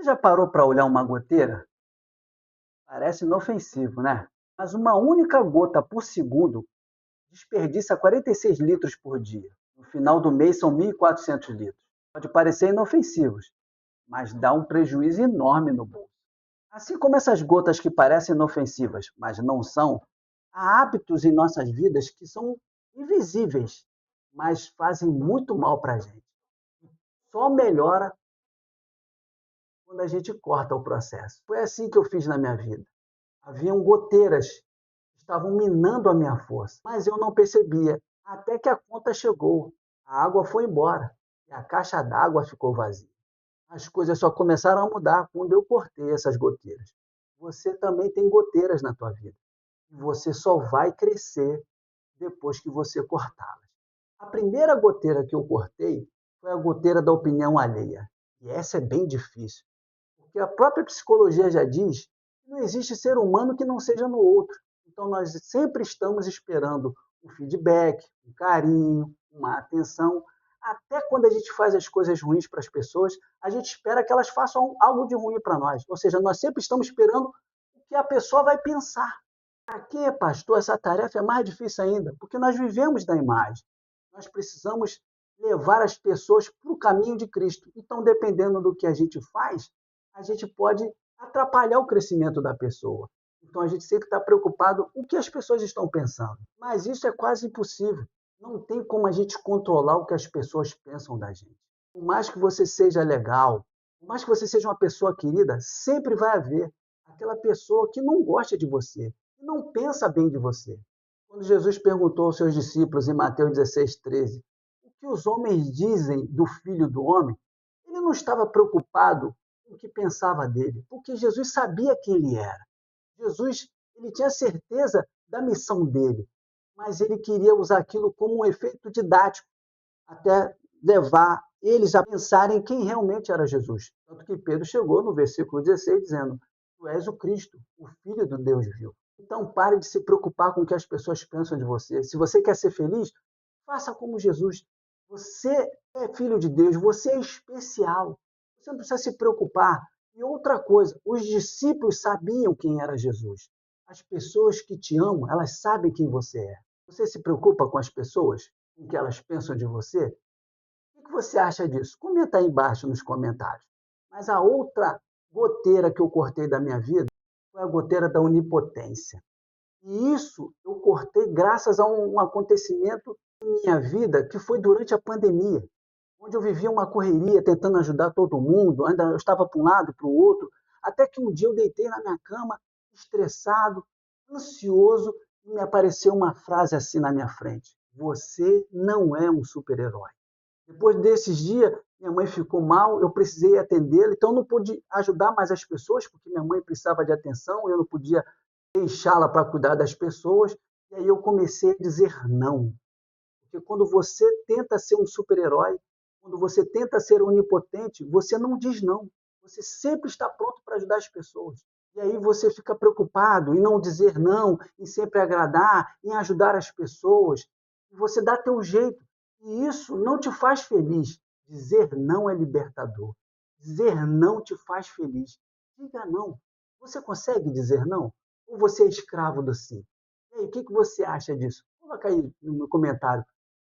Já parou para olhar uma goteira? Parece inofensivo, né? Mas uma única gota por segundo desperdiça 46 litros por dia. No final do mês são 1.400 litros. Pode parecer inofensivos, mas dá um prejuízo enorme no bolso. Assim como essas gotas que parecem inofensivas, mas não são, há hábitos em nossas vidas que são invisíveis, mas fazem muito mal para a gente. Só melhora quando a gente corta o processo. Foi assim que eu fiz na minha vida. Haviam goteiras que estavam minando a minha força, mas eu não percebia, até que a conta chegou. A água foi embora e a caixa d'água ficou vazia. As coisas só começaram a mudar quando eu cortei essas goteiras. Você também tem goteiras na tua vida. E você só vai crescer depois que você cortá-las. A primeira goteira que eu cortei foi a goteira da opinião alheia. E essa é bem difícil, porque a própria psicologia já diz que não existe ser humano que não seja no outro. Então nós sempre estamos esperando um feedback, um carinho, uma atenção. Até quando a gente faz as coisas ruins para as pessoas, a gente espera que elas façam algo de ruim para nós. Ou seja, nós sempre estamos esperando o que a pessoa vai pensar. Para quem é pastor, essa tarefa é mais difícil ainda, porque nós vivemos da imagem. Nós precisamos levar as pessoas para o caminho de Cristo. Então, dependendo do que a gente faz, a gente pode atrapalhar o crescimento da pessoa. Então, a gente sempre está preocupado com o que as pessoas estão pensando. Mas isso é quase impossível. Não tem como a gente controlar o que as pessoas pensam da gente. Por mais que você seja legal, por mais que você seja uma pessoa querida, sempre vai haver aquela pessoa que não gosta de você, que não pensa bem de você. Quando Jesus perguntou aos seus discípulos em Mateus 16:13, o que os homens dizem do Filho do Homem, ele não estava preocupado com o que pensava dele, porque Jesus sabia quem ele era. Jesus, ele tinha certeza da missão dele, mas ele queria usar aquilo como um efeito didático, até levar eles a pensarem quem realmente era Jesus. Tanto que Pedro chegou no versículo 16 dizendo: Tu és o Cristo, o Filho do Deus vivo. Então pare de se preocupar com o que as pessoas pensam de você. Se você quer ser feliz, faça como Jesus. Você é filho de Deus, você é especial. Você não precisa se preocupar. E outra coisa, os discípulos sabiam quem era Jesus. As pessoas que te amam, elas sabem quem você é. Você se preocupa com as pessoas? O que elas pensam de você? O que você acha disso? Comenta aí embaixo nos comentários. Mas a outra goteira que eu cortei da minha vida foi a goteira da onipotência. E isso eu cortei graças a um acontecimento em minha vida que foi durante a pandemia, onde eu vivia uma correria tentando ajudar todo mundo, ainda eu estava para um lado, para o outro, até que um dia eu deitei na minha cama, estressado, ansioso, e me apareceu uma frase assim na minha frente: Você não é um super-herói. Depois desses dias, minha mãe ficou mal, eu precisei atendê-la, então eu não pude ajudar mais as pessoas, porque minha mãe precisava de atenção, eu não podia deixá-la para cuidar das pessoas, e aí eu comecei a dizer não. Porque quando você tenta ser um super-herói, quando você tenta ser onipotente, você não diz não. Você sempre está pronto para ajudar as pessoas. E aí você fica preocupado em não dizer não, em sempre agradar, em ajudar as pessoas. E você dá teu jeito. E isso não te faz feliz. Dizer não é libertador. Dizer não te faz feliz. Diga não. Você consegue dizer não? Ou você é escravo do sim? E aí, o que você acha disso? Coloca aí no comentário.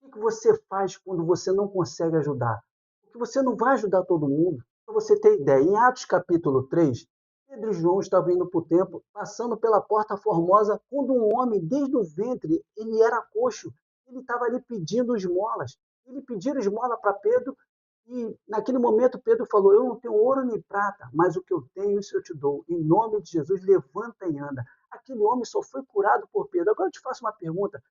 O que você faz quando você não consegue ajudar? Porque você não vai ajudar todo mundo. Para você ter ideia, em Atos capítulo 3, Pedro e João estavam indo para o templo, passando pela porta formosa, quando um homem, desde o ventre, ele era coxo, ele estava ali pedindo esmolas. Ele pediu esmola para Pedro e, naquele momento, Pedro falou: Eu não tenho ouro nem prata, mas o que eu tenho, isso eu te dou. Em nome de Jesus, levanta e anda. Aquele homem só foi curado por Pedro. Agora eu te faço uma pergunta: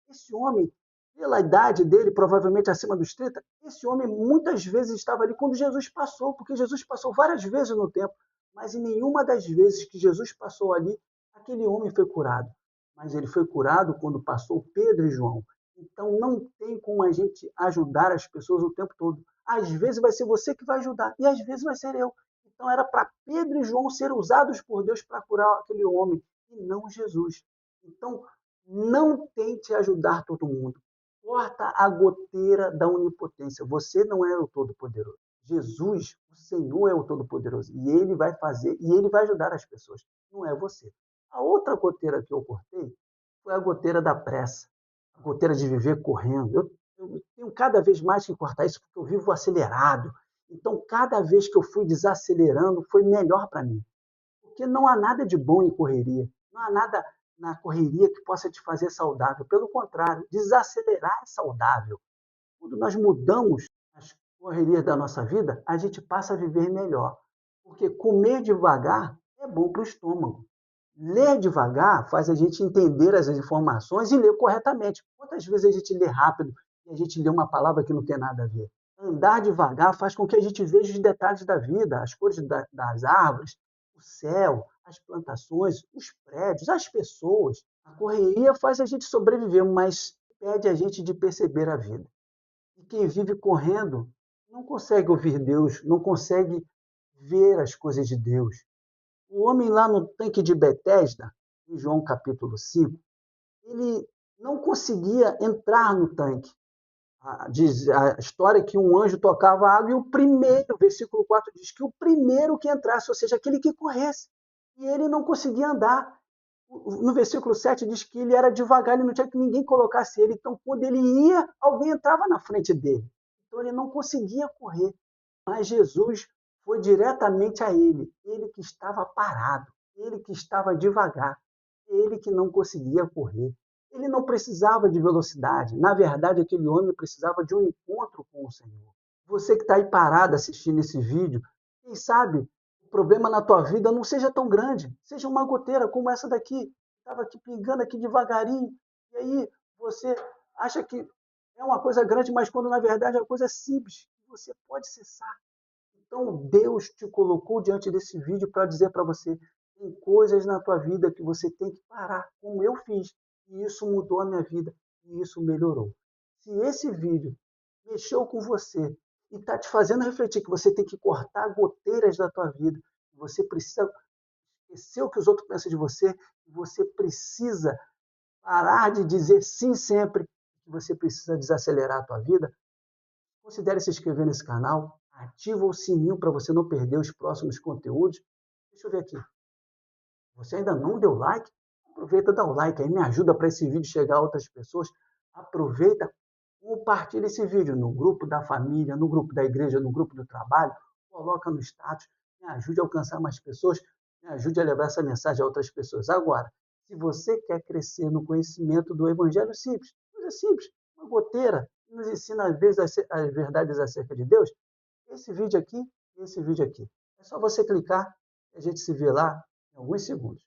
esse homem, pela idade dele, provavelmente acima dos 30, esse homem muitas vezes estava ali quando Jesus passou, porque Jesus passou várias vezes no templo, mas em nenhuma das vezes que Jesus passou ali, aquele homem foi curado. Mas ele foi curado quando passou Pedro e João. Então não tem como a gente ajudar as pessoas o tempo todo. Às vezes vai ser você que vai ajudar, e às vezes vai ser eu. Então era para Pedro e João ser usados por Deus para curar aquele homem, e não Jesus. Então, não tente ajudar todo mundo. Corta a goteira da onipotência. Você não é o Todo-Poderoso. Jesus, o Senhor é o Todo-Poderoso, e Ele vai fazer, e Ele vai ajudar as pessoas, não é você. A outra goteira que eu cortei foi a goteira da pressa, a goteira de viver correndo. Eu tenho cada vez mais que cortar isso, porque eu vivo acelerado. Então, cada vez que eu fui desacelerando, foi melhor para mim. Porque não há nada de bom em correria. Não há nada na correria que possa te fazer saudável. Pelo contrário, desacelerar é saudável. Quando nós mudamos as correrias da nossa vida, a gente passa a viver melhor. Porque comer devagar é bom para o estômago. Ler devagar faz a gente entender as informações e ler corretamente. Quantas vezes a gente lê rápido e a gente lê uma palavra que não tem nada a ver? Andar devagar faz com que a gente veja os detalhes da vida, as cores das árvores, o céu, as plantações, os prédios, as pessoas. A correria faz a gente sobreviver, mas impede a gente de perceber a vida. E quem vive correndo não consegue ouvir Deus, não consegue ver as coisas de Deus. O homem lá no tanque de Betesda, em João capítulo 5, ele não conseguia entrar no tanque. Diz a história que um anjo tocava água e o primeiro, versículo 4 diz que o primeiro que entrasse, ou seja, aquele que corresse. E ele não conseguia andar. No versículo 7 diz que ele era devagar, ele não tinha que ninguém colocasse ele. Então, quando ele ia, alguém entrava na frente dele. Então, ele não conseguia correr. Mas Jesus foi diretamente a ele que estava parado, ele que estava devagar, ele que não conseguia correr. Ele não precisava de velocidade. Na verdade, aquele homem precisava de um encontro com o Senhor. Você que está aí parado assistindo esse vídeo, quem sabe o problema na tua vida não seja tão grande, seja uma goteira como essa daqui, estava aqui pingando aqui devagarinho, e aí você acha que é uma coisa grande, mas quando na verdade é uma coisa simples, que você pode cessar. Então, Deus te colocou diante desse vídeo para dizer para você: tem coisas na tua vida que você tem que parar, como eu fiz. E isso mudou a minha vida, e isso melhorou. Se esse vídeo mexeu com você e está te fazendo refletir que você tem que cortar goteiras da tua vida, que você precisa esquecer o que os outros pensam de você, que você precisa parar de dizer sim sempre, que você precisa desacelerar a tua vida, considere se inscrever nesse canal, ativa o sininho para você não perder os próximos conteúdos. Deixa eu ver aqui. Você ainda não deu like? Aproveita, dá o like aí, me ajuda para esse vídeo chegar a outras pessoas. Aproveita, compartilha esse vídeo no grupo da família, no grupo da igreja, no grupo do trabalho, coloca no status, me ajude a alcançar mais pessoas, me ajude a levar essa mensagem a outras pessoas. Agora, se você quer crescer no conhecimento do Evangelho simples, coisa simples, uma goteira, que nos ensina às vezes as verdades acerca de Deus, esse vídeo aqui e esse vídeo aqui. É só você clicar e a gente se vê lá em alguns segundos.